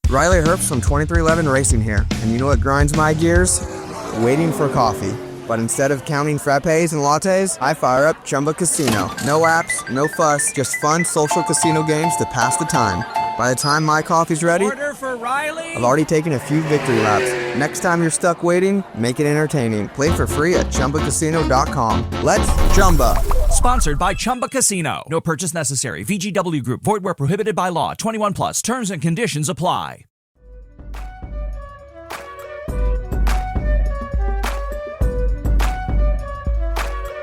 Riley Herbst from 2311 Racing here, and you know what grinds my gears? Waiting for coffee. But instead of counting frappes and lattes, I fire up Chumba Casino. No apps, no fuss, just fun social casino games to pass the time. By the time my coffee's ready, order for Riley. I've already taken a few victory laps. Next time you're stuck waiting, make it entertaining. Play for free at ChumbaCasino.com. Let's Chumba. Sponsored by Chumba Casino. No purchase necessary. VGW Group. Void where prohibited by law. 21 plus. Terms and conditions apply.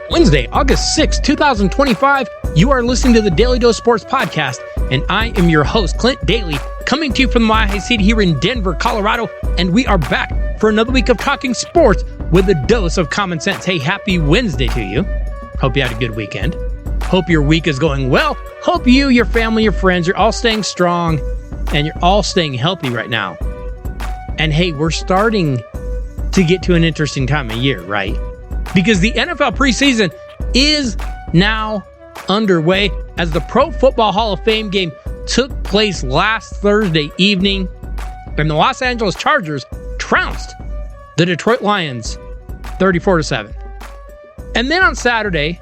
Wednesday, August 6, 2025. You are listening to the Daly Dose Sports Podcast, and I am your host, Clint Daly, coming to you from my high seat here in Denver, Colorado, and we are back for another week of talking sports with a dose of common sense. Hey, happy Wednesday to you. Hope you had a good weekend. Hope your week is going well. Hope you, your family, your friends, you're all staying strong, and you're all staying healthy right now. And hey, we're starting to get to an interesting time of year, right? Because the NFL preseason is now underway as the Pro Football Hall of Fame game took place last Thursday evening, and the Los Angeles Chargers trounced the Detroit Lions 34-7. And then on Saturday,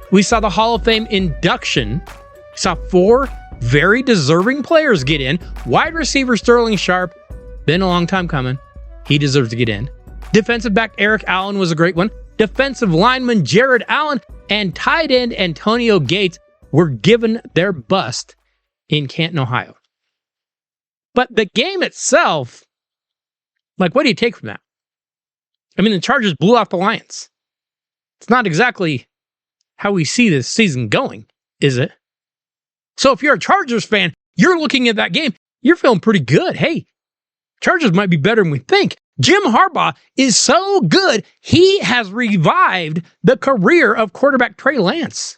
we saw the Hall of Fame induction. We saw 4 very deserving players get in. Wide receiver Sterling Sharp, been a long time coming. He deserves to get in. Defensive back Eric Allen was a great one. Defensive lineman Jared Allen and tight end Antonio Gates were given their bust in Canton, Ohio. But the game itself, like, what do you take from that? I mean, the Chargers blew off the Lions. It's not exactly how we see this season going, is it? So if you're a Chargers fan, you're looking at that game, you're feeling pretty good. Hey, Chargers might be better than we think. Jim Harbaugh is so good, he has revived the career of quarterback Trey Lance.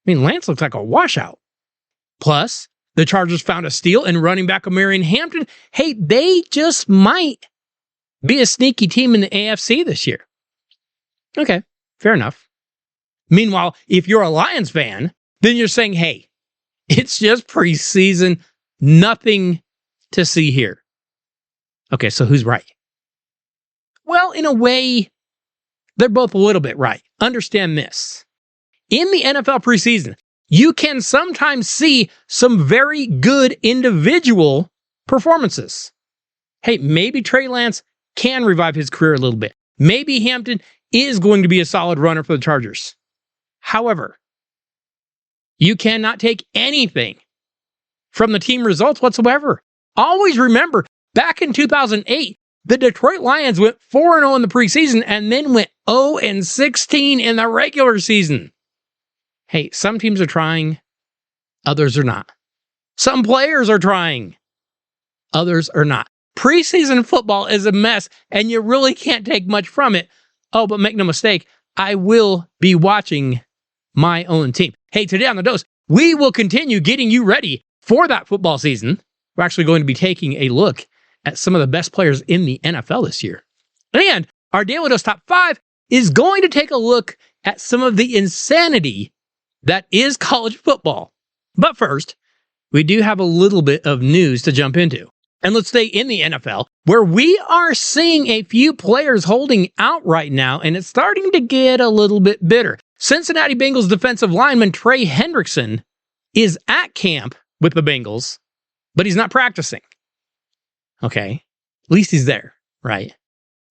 I mean, Lance looks like a washout. Plus, the Chargers found a steal in running back Marion Hampton. Hey, they just might be a sneaky team in the AFC this year. Okay, fair enough. Meanwhile, if you're a Lions fan, then you're saying, hey, it's just preseason, nothing to see here. Okay, so who's right? Well, in a way, they're both a little bit right. Understand this. In the NFL preseason, you can sometimes see some very good individual performances. Hey, maybe Trey Lance can revive his career a little bit. Maybe Hampton is going to be a solid runner for the Chargers. However, you cannot take anything from the team results whatsoever. Always remember, back in 2008, the Detroit Lions went 4-0 in the preseason and then went 0-16 in the regular season. Hey, some teams are trying, others are not. Some players are trying, others are not. Preseason football is a mess, and you really can't take much from it. Oh, but make no mistake, I will be watching my own team. Hey, today on The Dose, we will continue getting you ready for that football season. We're actually going to be taking a look at some of the best players in the NFL this year. And our Daly Dose Top 5 is going to take a look at some of the insanity that is college football. But first, we do have a little bit of news to jump into. And let's stay in the NFL, where we are seeing a few players holding out right now, and it's starting to get a little bit bitter. Cincinnati Bengals defensive lineman Trey Hendrickson is at camp with the Bengals, but he's not practicing. Okay, at least he's there, right?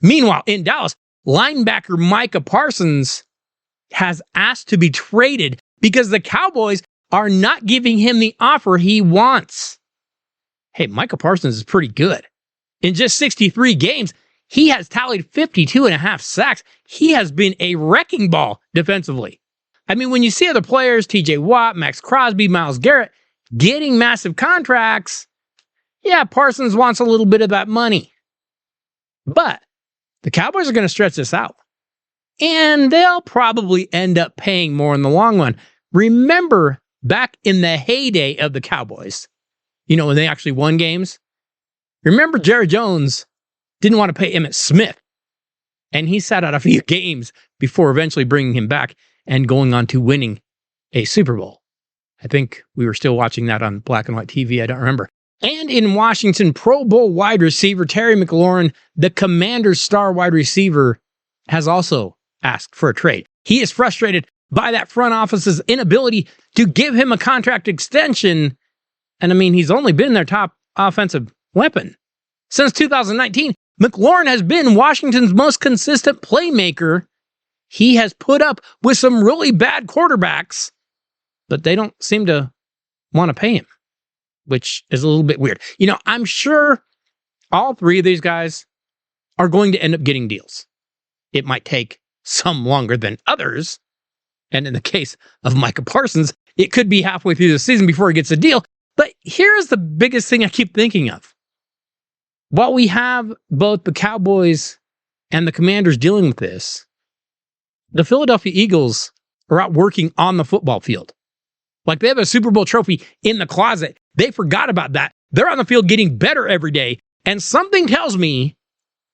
Meanwhile, in Dallas, linebacker Micah Parsons has asked to be traded because the Cowboys are not giving him the offer he wants. Hey, Micah Parsons is pretty good. In just 63 games, he has tallied 52.5 sacks. He has been a wrecking ball defensively. I mean, when you see other players, TJ Watt, Max Crosby, Myles Garrett, getting massive contracts, yeah, Parsons wants a little bit of that money. But the Cowboys are going to stretch this out. And they'll probably end up paying more in the long run. Remember, back in the heyday of the Cowboys, you know, when they actually won games, remember Jerry Jones didn't want to pay Emmitt Smith. And he sat out a few games before eventually bringing him back and going on to winning a Super Bowl. I think we were still watching that on black and white TV. I don't remember. And in Washington, Pro Bowl wide receiver Terry McLaurin, the Commanders' star wide receiver, has also asked for a trade. He is frustrated by that front office's inability to give him a contract extension. And I mean, he's only been their top offensive weapon. Since 2019, McLaurin has been Washington's most consistent playmaker. He has put up with some really bad quarterbacks, but they don't seem to want to pay him, which is a little bit weird. You know, I'm sure all three of these guys are going to end up getting deals. It might take some longer than others. And in the case of Micah Parsons, it could be halfway through the season before he gets a deal. But here's the biggest thing I keep thinking of. While we have both the Cowboys and the Commanders dealing with this, the Philadelphia Eagles are out working on the football field. Like they have a Super Bowl trophy in the closet. They forgot about that. They're on the field getting better every day. And something tells me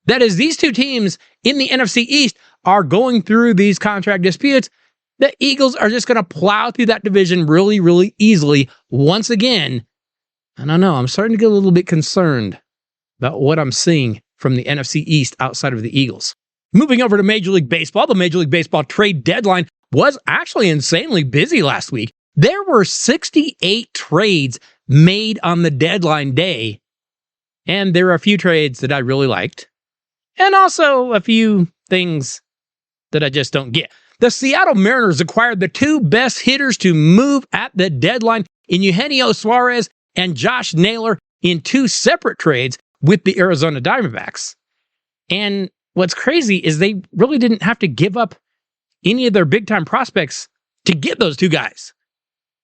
that as these two teams in the NFC East are going through these contract disputes, the Eagles are just going to plow through that division really, really easily once again. I don't know. I'm starting to get a little bit concerned about what I'm seeing from the NFC East outside of the Eagles. Moving over to Major League Baseball, the Major League Baseball trade deadline was actually insanely busy last week. There were 68 trades made on the deadline day, and there are a few trades that I really liked, and also a few things that I just don't get. The Seattle Mariners acquired the two best hitters to move at the deadline in Eugenio Suarez and Josh Naylor in two separate trades with the Arizona Diamondbacks. And what's crazy is they really didn't have to give up any of their big-time prospects to get those two guys.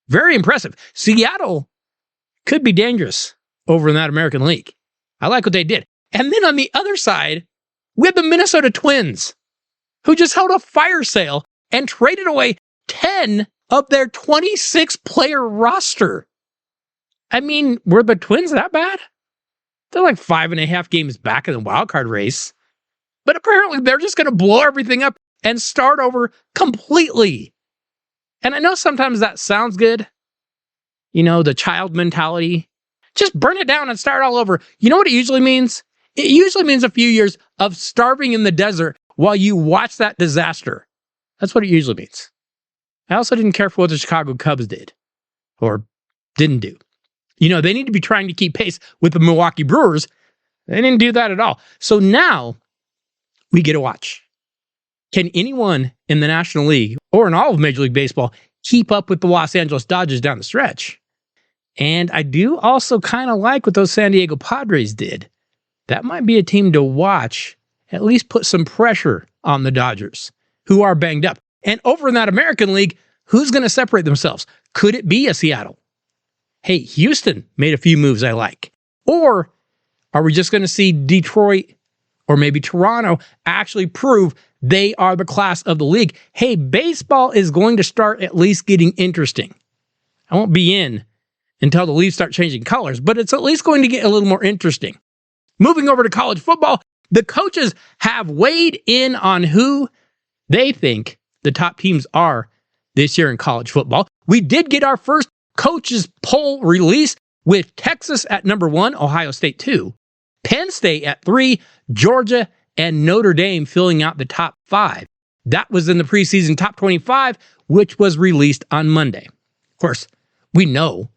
Very impressive. Seattle could be dangerous over in that American League. I like what they did. And then on the other side, we have the Minnesota Twins, who just held a fire sale and traded away 10 of their 26-player roster. I mean, were the Twins that bad? They're like 5.5 games back in the wildcard race. But apparently they're just going to blow everything up and start over completely. And I know sometimes that sounds good. You know, the child mentality. Just burn it down and start all over. You know what it usually means? It usually means a few years of starving in the desert while you watch that disaster. That's what it usually means. I also didn't care for what the Chicago Cubs did or didn't do. You know, they need to be trying to keep pace with the Milwaukee Brewers. They didn't do that at all. So now we get to watch. Can anyone in the National League or in all of Major League Baseball keep up with the Los Angeles Dodgers down the stretch? And I do also kind of like what those San Diego Padres did. That might be a team to watch, at least put some pressure on the Dodgers, who are banged up. And over in that American League, who's going to separate themselves? Could it be a Seattle? Hey, Houston made a few moves I like. Or are we just going to see Detroit or maybe Toronto actually prove they are the class of the league? Hey, baseball is going to start at least getting interesting. I won't be in until the leaves start changing colors, but it's at least going to get a little more interesting. Moving over to college football, the coaches have weighed in on who they think the top teams are this year in college football. We did get our first coaches poll release with Texas at number 1, Ohio State 2, Penn State at 3, Georgia and Notre Dame filling out the top 5. That was in the preseason top 25, which was released on Monday. Of course, we know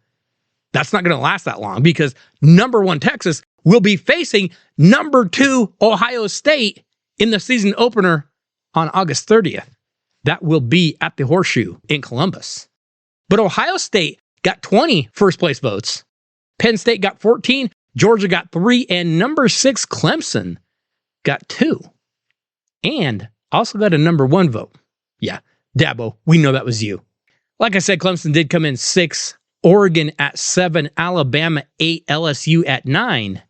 that's not going to last that long because number 1 Texas will be facing number 2 Ohio State in the season opener on August 30th. That will be at the Horseshoe in Columbus. But Ohio State got 20 first place votes. Penn State got 14, Georgia got 3, and number 6 Clemson got 2. And also got a number 1 vote. Yeah, Dabo, we know that was you. Like I said, Clemson did come in 6, Oregon at 7, Alabama 8, LSU at 9,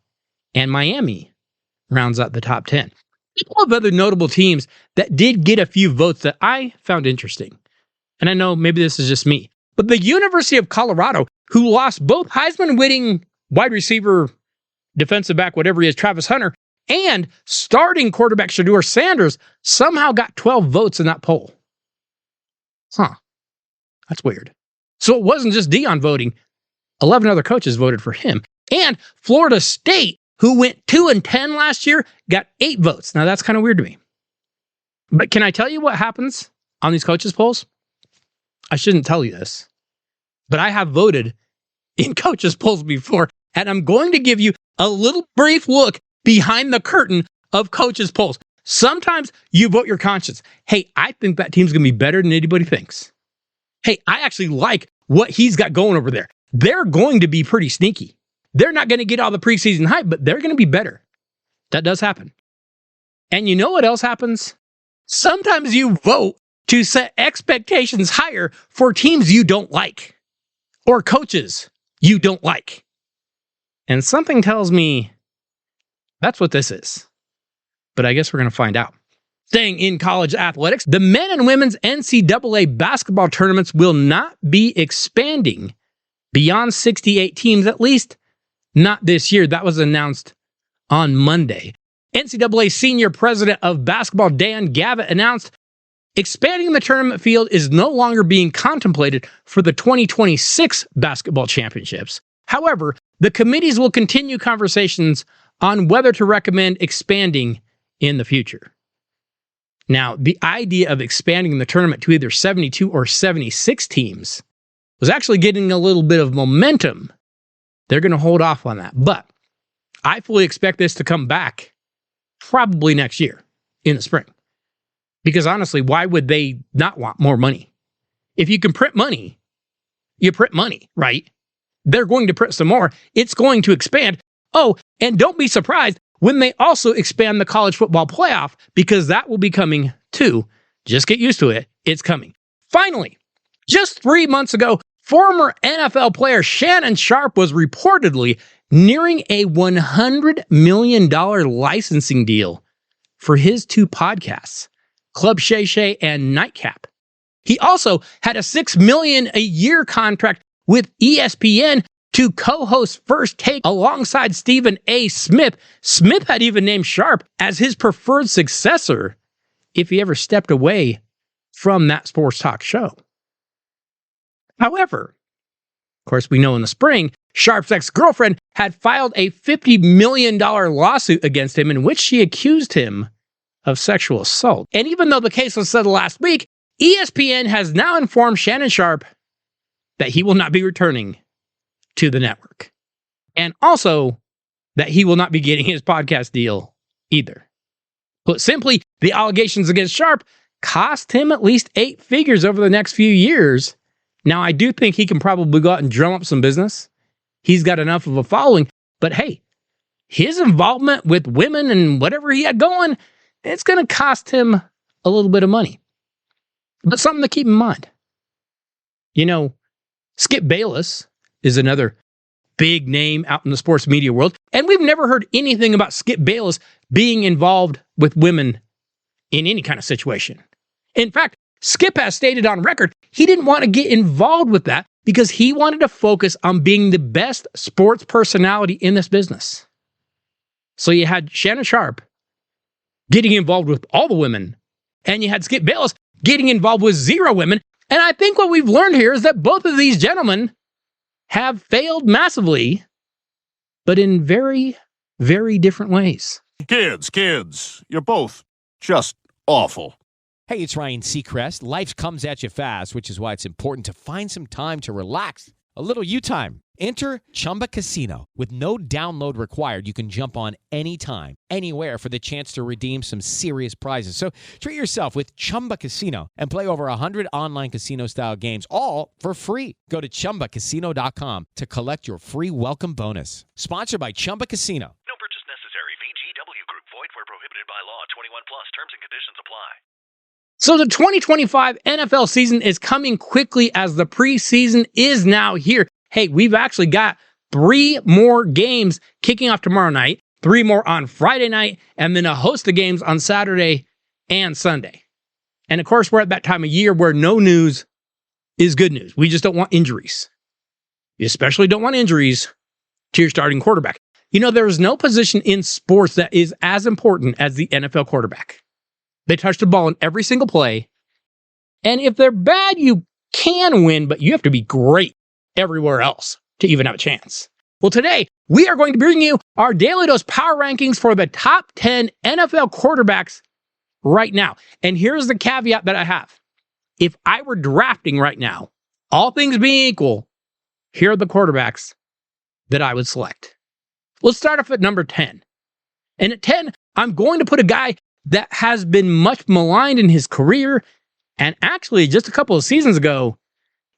and Miami rounds out the top 10. A couple of other notable teams that did get a few votes that I found interesting. And I know maybe this is just me, but the University of Colorado, who lost both Heisman-winning wide receiver, defensive back, whatever he is, Travis Hunter, and starting quarterback Shedeur Sanders, somehow got 12 votes in that poll. Huh. That's weird. So it wasn't just Deion voting. 11 other coaches voted for him. And Florida State, who went 2-10 last year, got 8 votes. Now, that's kind of weird to me. But can I tell you what happens on these coaches polls? I shouldn't tell you this, but I have voted in coaches polls before, and I'm going to give you a little brief look behind the curtain of coaches polls. Sometimes you vote your conscience. Hey, I think that team's going to be better than anybody thinks. Hey, I actually like what he's got going over there. They're going to be pretty sneaky. They're not going to get all the preseason hype, but they're going to be better. That does happen. And you know what else happens? Sometimes you vote to set expectations higher for teams you don't like or coaches you don't like. And something tells me that's what this is. But I guess we're going to find out. Staying in college athletics, the men and women's NCAA basketball tournaments will not be expanding beyond 68 teams, at least not this year. That was announced on Monday. NCAA Senior President of Basketball Dan Gavitt announced expanding the tournament field is no longer being contemplated for the 2026 basketball championships. However, the committees will continue conversations on whether to recommend expanding in the future. Now, the idea of expanding the tournament to either 72 or 76 teams was actually getting a little bit of momentum. They're going to hold off on that. But I fully expect this to come back probably next year in the spring. Because honestly, why would they not want more money? If you can print money, you print money, right? They're going to print some more. It's going to expand. Oh, and don't be surprised when they also expand the college football playoff, because that will be coming too. Just get used to it. It's coming. Finally, just 3 months ago, former NFL player Shannon Sharpe was reportedly nearing a $100 million licensing deal for his 2 podcasts, Club Shay Shay and Nightcap. He also had a $6 million a year contract with ESPN to co-host First Take alongside Stephen A. Smith. Smith had even named Sharpe as his preferred successor if he ever stepped away from that sports talk show. However, of course, we know in the spring, Sharpe's ex-girlfriend had filed a $50 million lawsuit against him in which she accused him of sexual assault. And even though the case was settled last week, ESPN has now informed Shannon Sharpe that he will not be returning to the network. And also that he will not be getting his podcast deal either. Put simply, the allegations against Sharpe cost him at least 8 figures over the next few years. Now, I do think he can probably go out and drum up some business. He's got enough of a following. But hey, his involvement with women and whatever he had going, it's going to cost him a little bit of money. But something to keep in mind. You know, Skip Bayless is another big name out in the sports media world. And we've never heard anything about Skip Bayless being involved with women in any kind of situation. In fact, Skip has stated on record he didn't want to get involved with that because he wanted to focus on being the best sports personality in this business. So you had Shannon Sharpe getting involved with all the women, and you had Skip Bayless getting involved with 0 women. And I think what we've learned here is that both of these gentlemen have failed massively, but in very, very different ways. Kids, you're both just awful. Hey, it's Ryan Seacrest. Life comes at you fast, which is why it's important to find some time to relax. A little you time. Enter Chumba Casino. With no download required, you can jump on anytime, anywhere for the chance to redeem some serious prizes. So treat yourself with Chumba Casino and play over 100 online casino-style games, all for free. Go to ChumbaCasino.com to collect your free welcome bonus. Sponsored by Chumba Casino. No purchase necessary. VGW Group. Void where prohibited by law. 21 plus. Terms and conditions apply. So the 2025 NFL season is coming quickly as the preseason is now here. Hey, we've actually got 3 more games kicking off tomorrow night, 3 more on Friday night, and then a host of games on Saturday and Sunday. And of course, we're at that time of year where no news is good news. We just don't want injuries. You especially don't want injuries to your starting quarterback. You know, there is no position in sports that is as important as the NFL quarterback. They touch the ball in every single play. And if they're bad, you can win, but you have to be great everywhere else to even have a chance. Well, today we are going to bring you our Daily Dose power rankings for the top 10 NFL quarterbacks right now. And here's the caveat that I have. If I were drafting right now, all things being equal, here are the quarterbacks that I would select. Let's start off at number 10. And at 10, I'm going to put a guy that has been much maligned in his career. And actually, just a couple of seasons ago,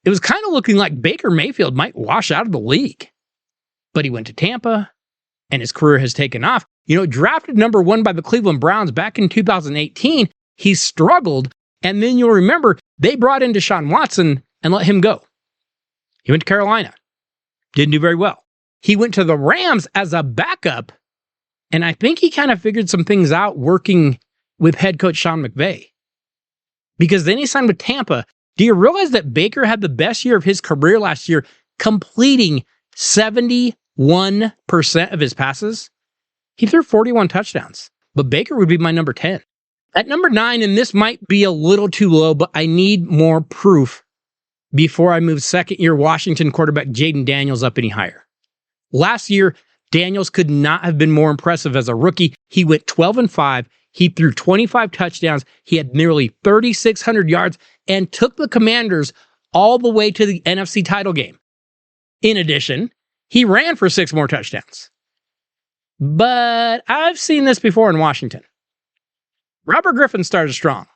it was kind of looking like Baker Mayfield might wash out of the league. But he went to Tampa, and his career has taken off. Drafted number 1 by the Cleveland Browns back in 2018, he struggled, and then you'll remember they brought in Deshaun Watson and let him go. He went to Carolina. Didn't do very well. He went to the Rams as a backup, and I think he kind of figured some things out working with head coach Sean McVay. Because then he signed with Tampa. Do you realize that Baker had the best year of his career last year, completing 71% of his passes? He threw 41 touchdowns, but Baker would be my number 10. At number 9, and this might be a little too low, but I need more proof before I move second-year Washington quarterback Jaden Daniels up any higher. Last year, Daniels could not have been more impressive as a rookie. He went 12-5. He threw 25 touchdowns. He had nearly 3,600 yards and took the Commanders all the way to the NFC title game. In addition, he ran for 6 more touchdowns. But I've seen this before in Washington. Robert Griffin started strong,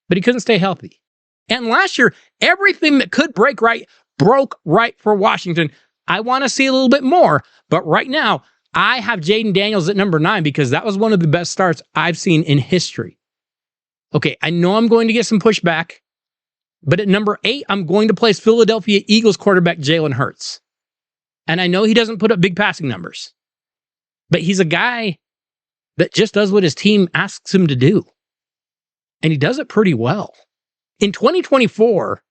but he couldn't stay healthy. And last year, everything that could break right broke right for Washington. I want to see a little bit more, but right now, I have Jaden Daniels at number 9 because that was one of the best starts I've seen in history. Okay, I know I'm going to get some pushback, but at number 8, I'm going to place Philadelphia Eagles quarterback Jalen Hurts. And I know he doesn't put up big passing numbers, but he's a guy that just does what his team asks him to do. And he does it pretty well. In 2024,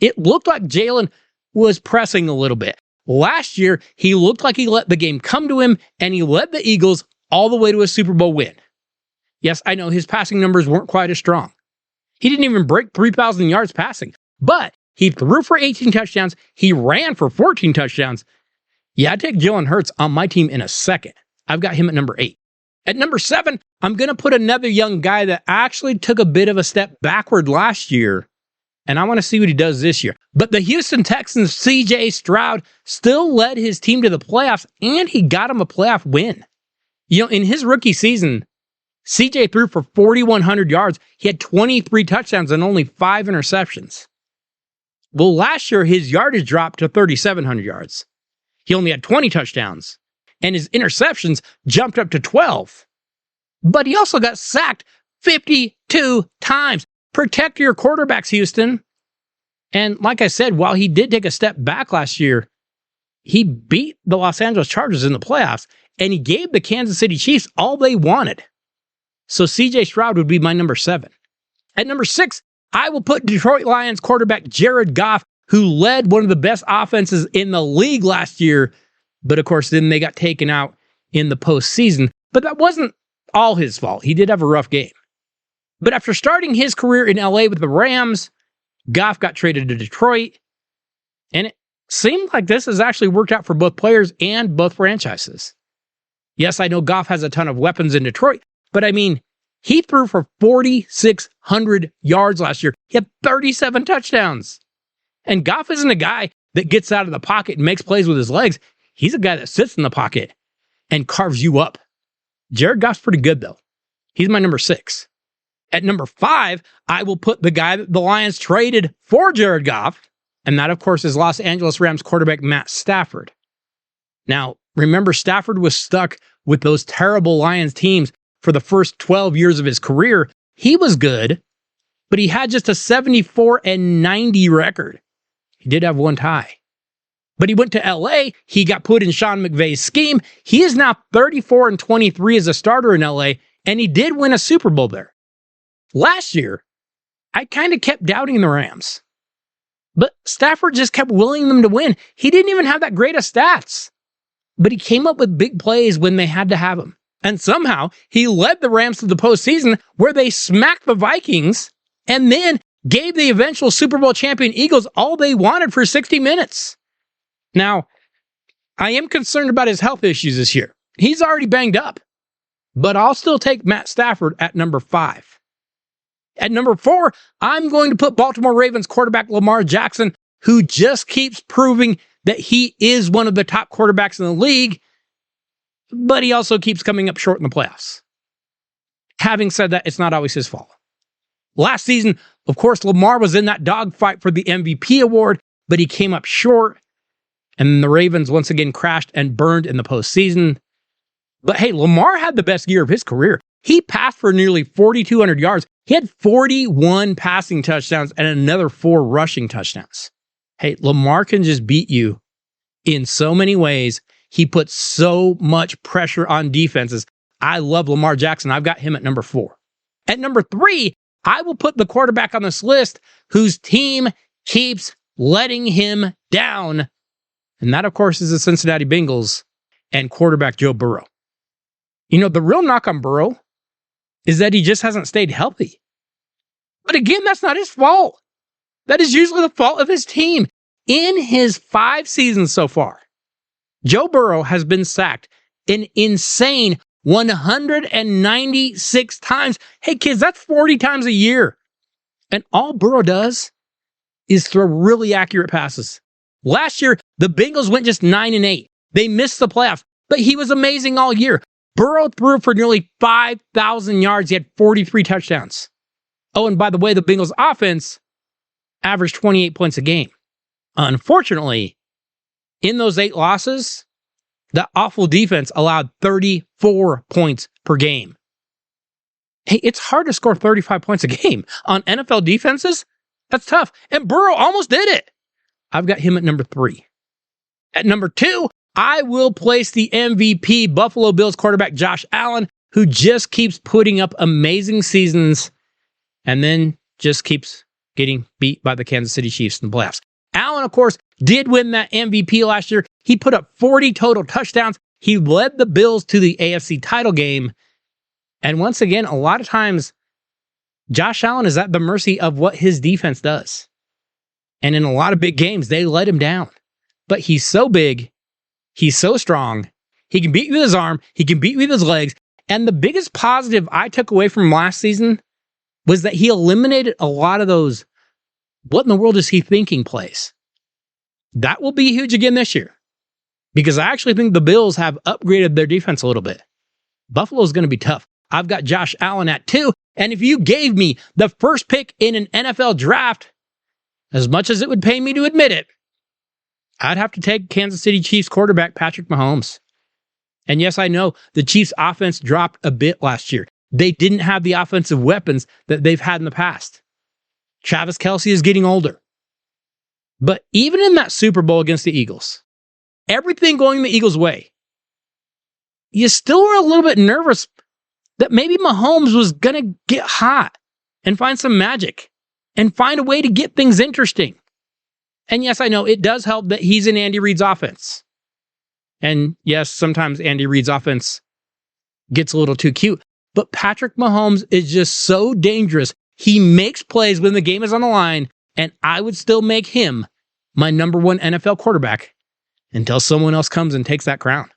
it looked like Jalen was pressing a little bit. Last year, he looked like he let the game come to him, and he led the Eagles all the way to a Super Bowl win. Yes, I know his passing numbers weren't quite as strong. He didn't even break 3,000 yards passing, but he threw for 18 touchdowns. He ran for 14 touchdowns. Yeah, I'd take Jalen Hurts on my team in a second. I've got him at number 8. At number 7, I'm going to put another young guy that actually took a bit of a step backward last year, and I want to see what he does this year. But the Houston Texans' C.J. Stroud still led his team to the playoffs, and he got him a playoff win. In his rookie season, C.J. threw for 4,100 yards. He had 23 touchdowns and only 5 interceptions. Well, last year, his yardage dropped to 3,700 yards. He only had 20 touchdowns, and his interceptions jumped up to 12. But he also got sacked 52 times. Protect your quarterbacks, Houston. And like I said, while he did take a step back last year, he beat the Los Angeles Chargers in the playoffs, and he gave the Kansas City Chiefs all they wanted. So C.J. Stroud would be my number 7. At number 6, I will put Detroit Lions quarterback Jared Goff, who led one of the best offenses in the league last year. But of course, then they got taken out in the postseason. But that wasn't all his fault. He did have a rough game. But after starting his career in LA with the Rams, Goff got traded to Detroit. And it seemed like this has actually worked out for both players and both franchises. Yes, I know Goff has a ton of weapons in Detroit, but I mean, he threw for 4,600 yards last year. He had 37 touchdowns. And Goff isn't a guy that gets out of the pocket and makes plays with his legs. He's a guy that sits in the pocket and carves you up. Jared Goff's pretty good, though. He's my number 6. At number 5, I will put the guy that the Lions traded for Jared Goff, and that, of course, is Los Angeles Rams quarterback Matt Stafford. Now, remember, Stafford was stuck with those terrible Lions teams for the first 12 years of his career. He was good, but he had just a 74-90 record. He did have one tie. But he went to LA. He got put in Sean McVay's scheme. He is now 34-23 as a starter in LA, and he did win a Super Bowl there. Last year, I kind of kept doubting the Rams. But Stafford just kept willing them to win. He didn't even have that great of stats. But he came up with big plays when they had to have him. And somehow, he led the Rams to the postseason where they smacked the Vikings and then gave the eventual Super Bowl champion Eagles all they wanted for 60 minutes. Now, I am concerned about his health issues this year. He's already banged up, but I'll still take Matt Stafford at number 5. At number 4, I'm going to put Baltimore Ravens quarterback Lamar Jackson, who just keeps proving that he is one of the top quarterbacks in the league, but he also keeps coming up short in the playoffs. Having said that, it's not always his fault. Last season, of course, Lamar was in that dogfight for the MVP award, but he came up short, and the Ravens once again crashed and burned in the postseason. But hey, Lamar had the best year of his career. He passed for nearly 4,200 yards. He had 41 passing touchdowns and another 4 rushing touchdowns. Hey, Lamar can just beat you in so many ways. He puts so much pressure on defenses. I love Lamar Jackson. I've got him at number 4. At number 3, I will put the quarterback on this list whose team keeps letting him down. And that, of course, is the Cincinnati Bengals and quarterback Joe Burrow. You know, the real knock on Burrow is that he just hasn't stayed healthy. But again, that's not his fault. That is usually the fault of his team. In his 5 seasons so far, Joe Burrow has been sacked an insane 196 times. Hey, kids, that's 40 times a year. And all Burrow does is throw really accurate passes. Last year, the Bengals went just 9-8. They missed the playoffs, but he was amazing all year. Burrow threw for nearly 5,000 yards. He had 43 touchdowns. Oh, and by the way, the Bengals offense averaged 28 points a game. Unfortunately, in those 8 losses, the awful defense allowed 34 points per game. Hey, it's hard to score 35 points a game on NFL defenses. That's tough. And Burrow almost did it. I've got him at number 3. At number 2, I will place the MVP Buffalo Bills quarterback Josh Allen, who just keeps putting up amazing seasons and then just keeps getting beat by the Kansas City Chiefs in the playoffs. Allen, of course, did win that MVP last year. He put up 40 total touchdowns. He led the Bills to the AFC title game. And once again, a lot of times, Josh Allen is at the mercy of what his defense does. And in a lot of big games, they let him down. But he's so big. He's so strong. He can beat you with his arm. He can beat you with his legs. And the biggest positive I took away from last season was that he eliminated a lot of those, what in the world is he thinking plays. That will be huge again this year. Because I actually think the Bills have upgraded their defense a little bit. Buffalo's going to be tough. I've got Josh Allen at 2. And if you gave me the first pick in an NFL draft, as much as it would pay me to admit it, I'd have to take Kansas City Chiefs quarterback Patrick Mahomes. And yes, I know the Chiefs offense dropped a bit last year. They didn't have the offensive weapons that they've had in the past. Travis Kelce is getting older. But even in that Super Bowl against the Eagles, everything going the Eagles' way, you still were a little bit nervous that maybe Mahomes was going to get hot and find some magic and find a way to get things interesting. And yes, I know it does help that he's in Andy Reid's offense. And yes, sometimes Andy Reid's offense gets a little too cute. But Patrick Mahomes is just so dangerous. He makes plays when the game is on the line, and I would still make him my number 1 NFL quarterback until someone else comes and takes that crown.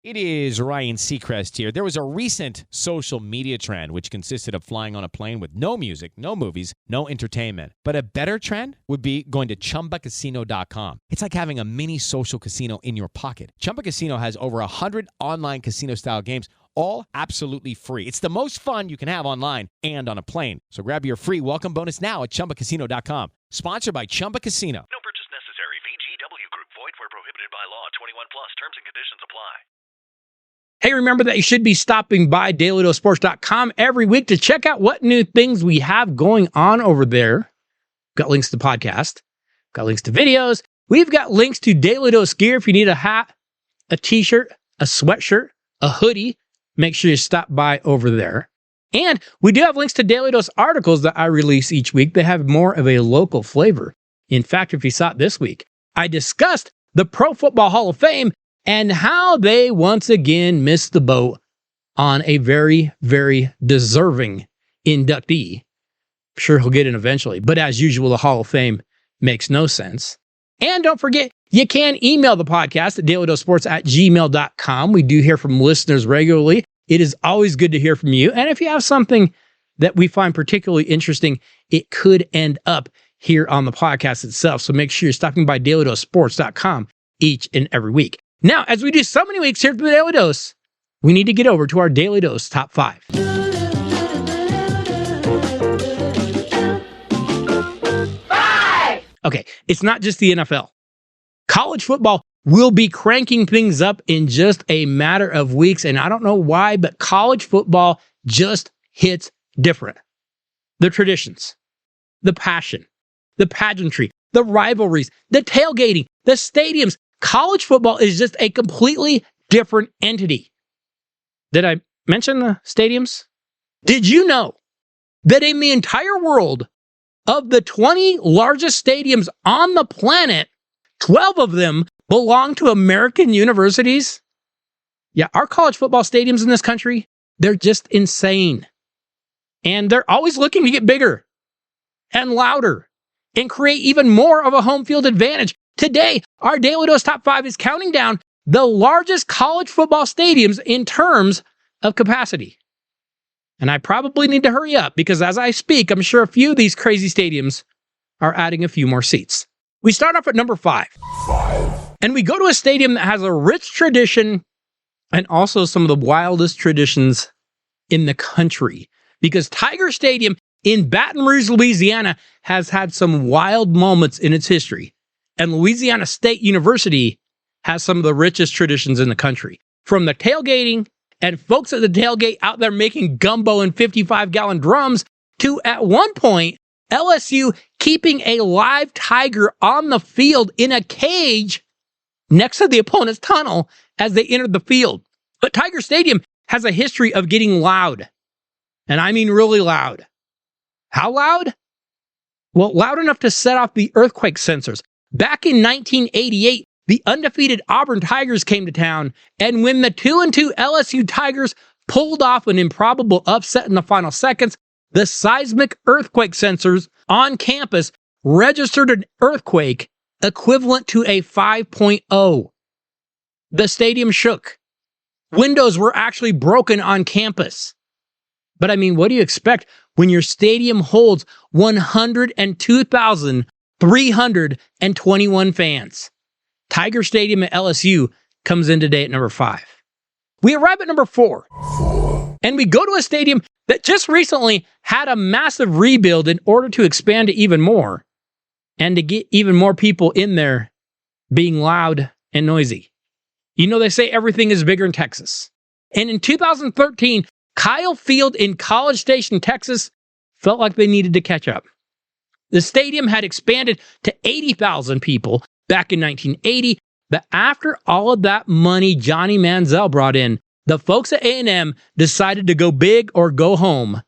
It is Ryan Seacrest here. There was a recent social media trend which consisted of flying on a plane with no music, no movies, no entertainment. But a better trend would be going to ChumbaCasino.com. It's like having a mini social casino in your pocket. Chumba Casino has over 100 online casino-style games, all absolutely free. It's the most fun you can have online and on a plane. So grab your free welcome bonus now at ChumbaCasino.com. Sponsored by Chumba Casino. No purchase necessary. VGW Group. Void where prohibited by law. 21 plus. Terms and conditions apply. Hey, remember that you should be stopping by DailyDoseSports.com every week to check out what new things we have going on over there. Got links to the podcast. Got links to videos. We've got links to Daly Dose gear if you need a hat, a t-shirt, a sweatshirt, a hoodie. Make sure you stop by over there. And we do have links to Daly Dose articles that I release each week. They have more of a local flavor. In fact, if you saw it this week, I discussed the Pro Football Hall of Fame and how they once again missed the boat on a very, very deserving inductee. I'm sure he'll get in eventually, but as usual, the Hall of Fame makes no sense. And don't forget, You can email the podcast at dailydosesports@gmail.com. We do hear from listeners regularly. It is always good to hear from you. And if you have something that we find particularly interesting, it could end up here on the podcast itself. So make sure you're stopping by dailydosesports.com each and every week. Now, as we do so many weeks here at the Daily Dose, we need to get over to our Daily Dose Top 5. Okay, it's not just the NFL. College football will be cranking things up in just a matter of weeks, and I don't know why, but college football just hits different. The traditions, the passion, the pageantry, the rivalries, the tailgating, the stadiums. College football is just a completely different entity. Did I mention the stadiums? Did you know that in the entire world, of the 20 largest stadiums on the planet, 12 of them belong to American universities? Yeah, our college football stadiums in this country, they're just insane. And they're always looking to get bigger and louder and create even more of a home field advantage. Today, our Daily Dose Top 5 is counting down the largest college football stadiums in terms of capacity. And I probably need to hurry up because as I speak, I'm sure a few of these crazy stadiums are adding a few more seats. We start off at number 5. And we go to a stadium that has a rich tradition and also some of the wildest traditions in the country. Because Tiger Stadium in Baton Rouge, Louisiana has had some wild moments in its history. And Louisiana State University has some of the richest traditions in the country. From the tailgating and folks at the tailgate out there making gumbo in 55-gallon drums, to at one point, LSU keeping a live tiger on the field in a cage next to the opponent's tunnel as they entered the field. But Tiger Stadium has a history of getting loud. And I mean really loud. How loud? Well, loud enough to set off the earthquake sensors. Back in 1988, the undefeated Auburn Tigers came to town, and when the 2-2 LSU Tigers pulled off an improbable upset in the final seconds, the seismic earthquake sensors on campus registered an earthquake equivalent to a 5.0. The stadium shook. Windows were actually broken on campus. But I mean, what do you expect when your stadium holds 102,321 fans? Tiger Stadium at LSU comes in today at number 5. We arrive at number 4. And we go to a stadium that just recently had a massive rebuild in order to expand it even more and to get even more people in there being loud and noisy. You know, they say everything is bigger in Texas. And in 2013, Kyle Field in College Station, Texas, felt like they needed to catch up. The stadium had expanded to 80,000 people back in 1980, but after all of that money Johnny Manziel brought in, the folks at A&M decided to go big or go home,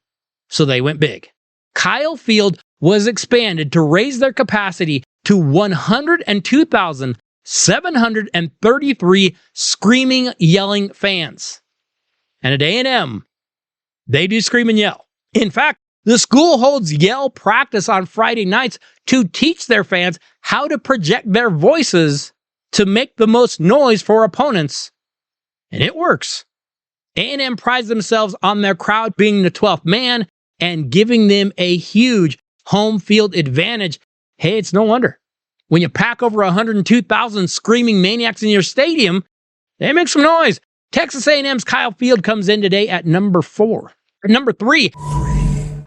so they went big. Kyle Field was expanded to raise their capacity to 102,733 screaming, yelling fans. And at A&M, they do scream and yell. In fact, the school holds yell practice on Friday nights to teach their fans how to project their voices to make the most noise for opponents. And it works. A&M prides themselves on their crowd being the 12th man and giving them a huge home field advantage. Hey, it's no wonder. When you pack over 102,000 screaming maniacs in your stadium, they make some noise. Texas A&M's Kyle Field comes in today at number 4. At number 3,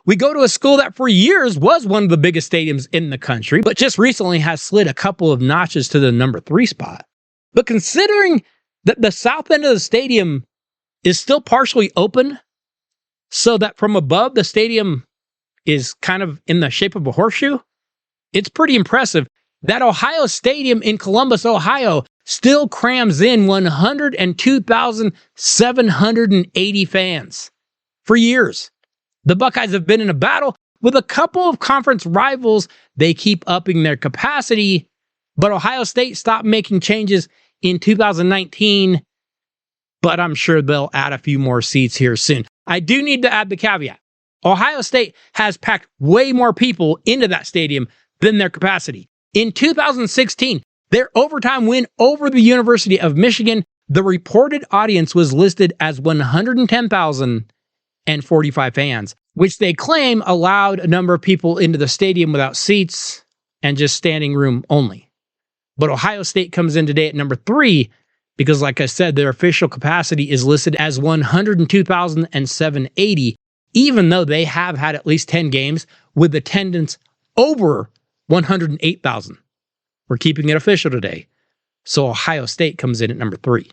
we go to a school that for years was one of the biggest stadiums in the country, but just recently has slid a couple of notches to the number 3 spot. But considering that the south end of the stadium is still partially open, so that from above the stadium is kind of in the shape of a horseshoe, it's pretty impressive that Ohio Stadium in Columbus, Ohio, still crams in 102,780 fans. For years, the Buckeyes have been in a battle with a couple of conference rivals. They keep upping their capacity, but Ohio State stopped making changes in 2019, but I'm sure they'll add a few more seats here soon. I do need to add the caveat. Ohio State has packed way more people into that stadium than their capacity. In 2016, Their overtime win over the University of Michigan, the reported audience was listed as 110,045 fans, which they claim allowed a number of people into the stadium without seats and just standing room only. But Ohio State comes in today at number 3 because, like I said, their official capacity is listed as 102,780, even though they have had at least 10 games with attendance over 108,000. We're keeping it official today. So Ohio State comes in at number 3.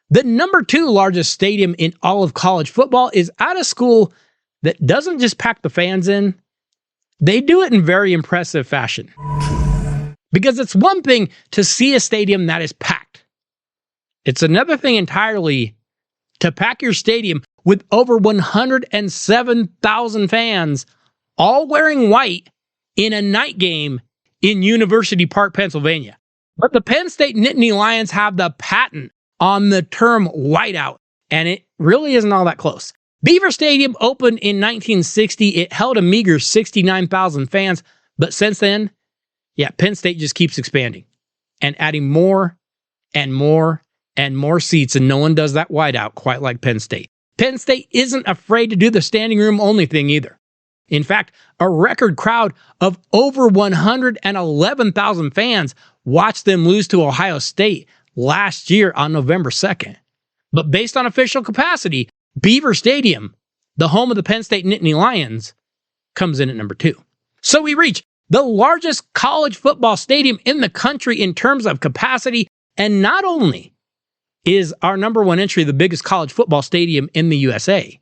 The number 2 largest stadium in all of college football is at a school that doesn't just pack the fans in, they do it in very impressive fashion. Because it's one thing to see a stadium that is packed. It's another thing entirely to pack your stadium with over 107,000 fans, all wearing white in a night game in University Park, Pennsylvania. But the Penn State Nittany Lions have the patent on the term whiteout, and it really isn't all that close. Beaver Stadium opened in 1960. It held a meager 69,000 fans, but since then, Penn State just keeps expanding and adding more and more and more seats, and no one does that whiteout quite like Penn State. Penn State isn't afraid to do the standing room only thing either. In fact, a record crowd of over 111,000 fans watched them lose to Ohio State last year on November 2nd. But based on official capacity, Beaver Stadium, the home of the Penn State Nittany Lions, comes in at number 2. So we reach the largest college football stadium in the country in terms of capacity, and not only is our number 1 entry the biggest college football stadium in the USA,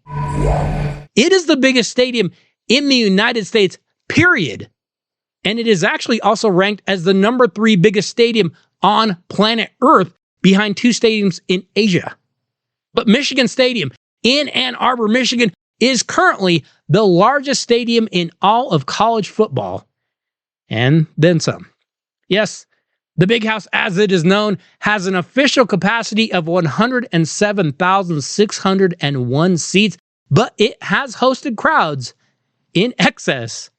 it is the biggest stadium in the United States, period. And it is actually also ranked as the number 3 biggest stadium on planet Earth, behind 2 stadiums in Asia. But Michigan Stadium in Ann Arbor, Michigan, is currently the largest stadium in all of college football, and then some. Yes, the Big House, as it is known, has an official capacity of 107,601 seats, but it has hosted crowds in excess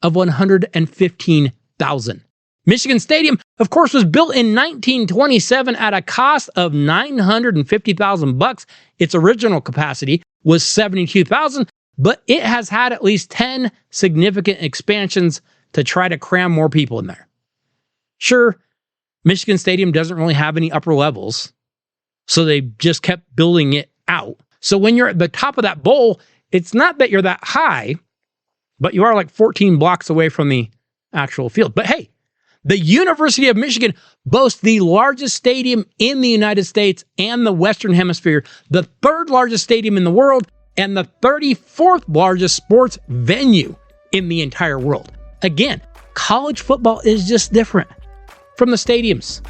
of 115,000. Michigan Stadium, of course, was built in 1927 at a cost of $950,000. Its original capacity was 72,000, but it has had at least 10 significant expansions to try to cram more people in there. Sure, Michigan Stadium doesn't really have any upper levels, so they just kept building it out. So when you're at the top of that bowl, it's not that you're that high, but you are like 14 blocks away from the actual field. But hey, the University of Michigan boasts the largest stadium in the United States and the Western Hemisphere, the 3rd largest stadium in the world, and the 34th largest sports venue in the entire world. Again, college football is just different. From the stadiums,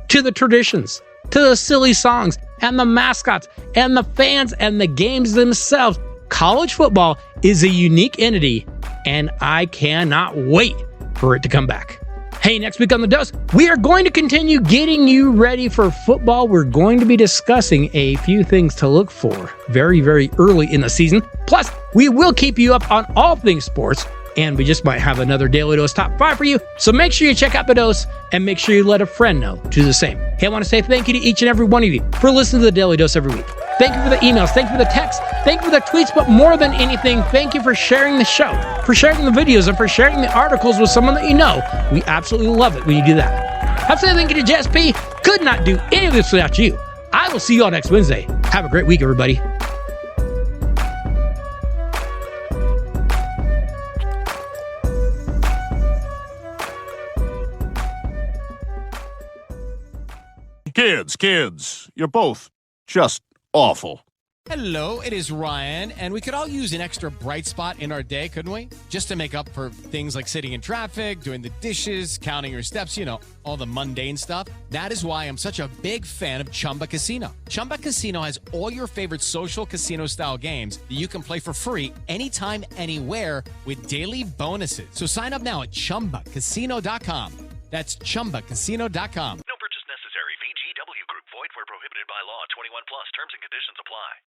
to the traditions, to the silly songs, and the mascots, and the fans, and the games themselves, college football is a unique entity, and I cannot wait for it to come back. Hey, next week on The Dose, we are going to continue getting you ready for football. We're going to be discussing a few things to look for very, very early in the season. Plus, we will keep you up on all things sports, and we just might have another Daily Dose Top 5 for you. So make sure you check out The Dose, and make sure you let a friend know to do the same. Hey, I want to say thank you to each and every one of you for listening to the Daily Dose every week. Thank you for the emails, thank you for the texts, thank you for the tweets, but more than anything, thank you for sharing the show, for sharing the videos, and for sharing the articles with someone that you know. We absolutely love it when you do that. Have to say thank you to Jess P. Could not do any of this without you. I will see you all next Wednesday. Have a great week, everybody. Kids, you're both just awful. Hello, it is Ryan, and we could all use an extra bright spot in our day, couldn't we? Just to make up for things like sitting in traffic, doing the dishes, counting your steps, all the mundane stuff. That is why I'm such a big fan of Chumba Casino. Chumba Casino has all your favorite social casino-style games that you can play for free anytime, anywhere with daily bonuses. So sign up now at ChumbaCasino.com. That's ChumbaCasino.com.